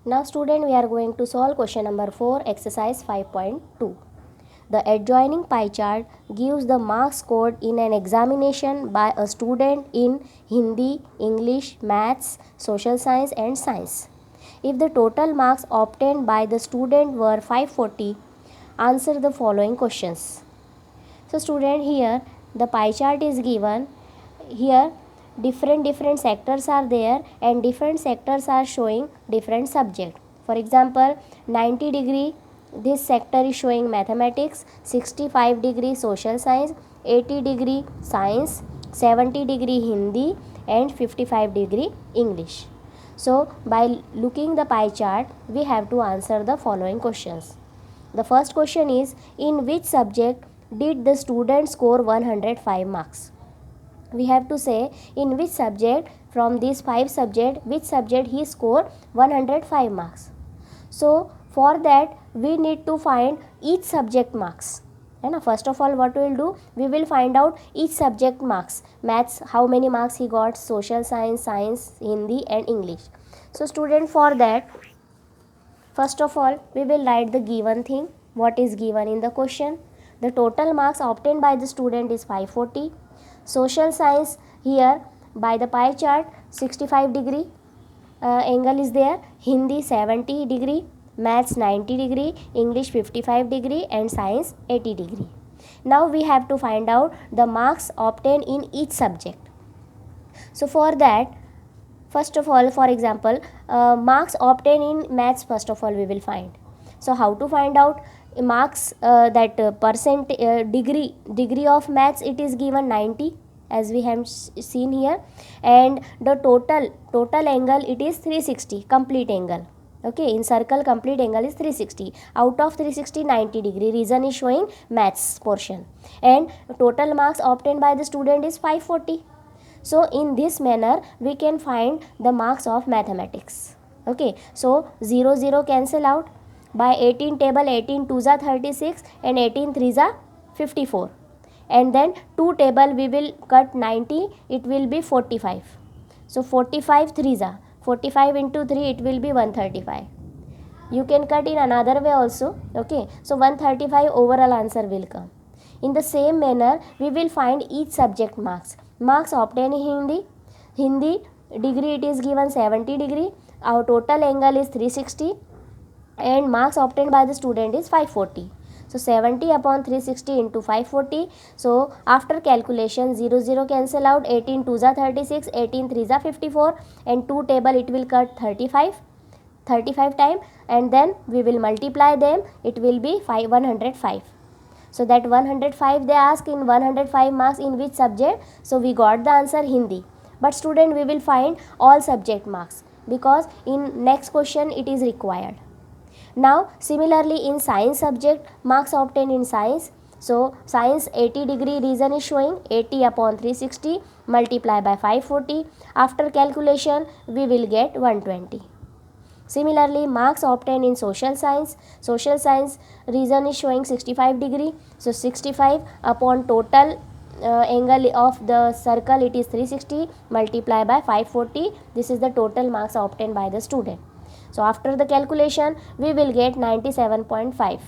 Now student, we are going to solve question number 4, exercise 5.2. The adjoining pie chart gives the marks scored in an examination by a student in Hindi, English, Maths, Social Science and Science. If the total marks obtained by the student were 540, answer the following questions. So student, here the pie chart is given. Here different sectors are there and different sectors are showing different subject. For example, 90 degree this sector is showing mathematics, 65 degree social science, 80 degree science, 70 degree Hindi and 55 degree English. So by looking the pie chart, we have to answer the following questions. The first question is, in which subject did the student score 105 marks? We have to say in which subject from these 5 subject, which subject he scored 105 marks. So for that we need to find each subject marks. And first of all, what we will do, we will find out each subject marks. Maths, how many marks he got, social science, science, Hindi and English. So student, for that, first of all, we will write the given thing, what is given in the question. The total marks obtained by the student is 540. Social science, here by the pie chart 65 degree angle is there, Hindi 70 degree, Maths 90 degree, English 55 degree and Science 80 degree. Now we have to find out the marks obtained in each subject. So for that, first of all, for example, marks obtained in Maths, first of all we will find. So how to find out marks, percent degree of Maths, it is given 90 as we have seen here, and the total angle it is 360, complete angle. Okay, in circle complete angle is 360. Out of 360, 90 degree. Reason is showing Maths portion. And total marks obtained by the student is 540. So in this manner we can find the marks of mathematics. Okay, so 0 0 cancel out. By 18 table, 18 2s are 36 and 18 3s are 54. And then 2 table we will cut 90, it will be 45. So 45 3s are 45 into 3, it will be 135. You can cut in another way also. Okay, so 135 overall answer will come. In the same manner we will find each subject marks. Marks obtained in Hindi degree it is given 70 degree. Our total angle is 360 and marks obtained by the student is 540. So 70 upon 360 into 540. So after calculation 0 0 cancel out, 18 2s are 36, 18 3s are 54 and 2 table it will cut 35 time, and then we will multiply them, it will be 105. So that 105 they ask in 105 marks in which subject. So we got the answer Hindi. But student, we will find all subject marks because in next question it is required. Now similarly in science subject, marks obtained in science. So science 80 degree, reason is showing 80 upon 360 multiply by 540. After calculation we will get 120. Similarly, marks obtained in social science reason is showing 65 degree. So 65 upon total angle of the circle it is 360 multiply by 540. This is the total marks obtained by the student. So after the calculation we will get 97.5.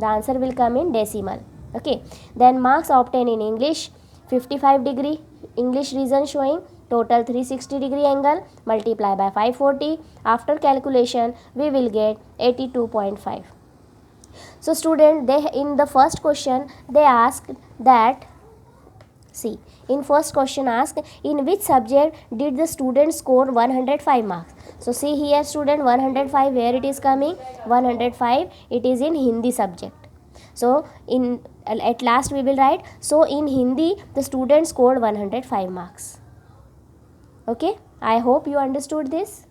The answer will come in decimal. Okay. Then marks obtained in English 55 degree. English reason showing total 360 degree angle multiply by 540. After calculation we will get 82.5. So student, they in the first question they asked that, see, in first question asked in which subject did the student score 105 marks. So see here student, 105 where it is coming, 105 it is in Hindi subject. So in at last we will write, so in Hindi the student scored 105 marks. Okay, I hope you understood this.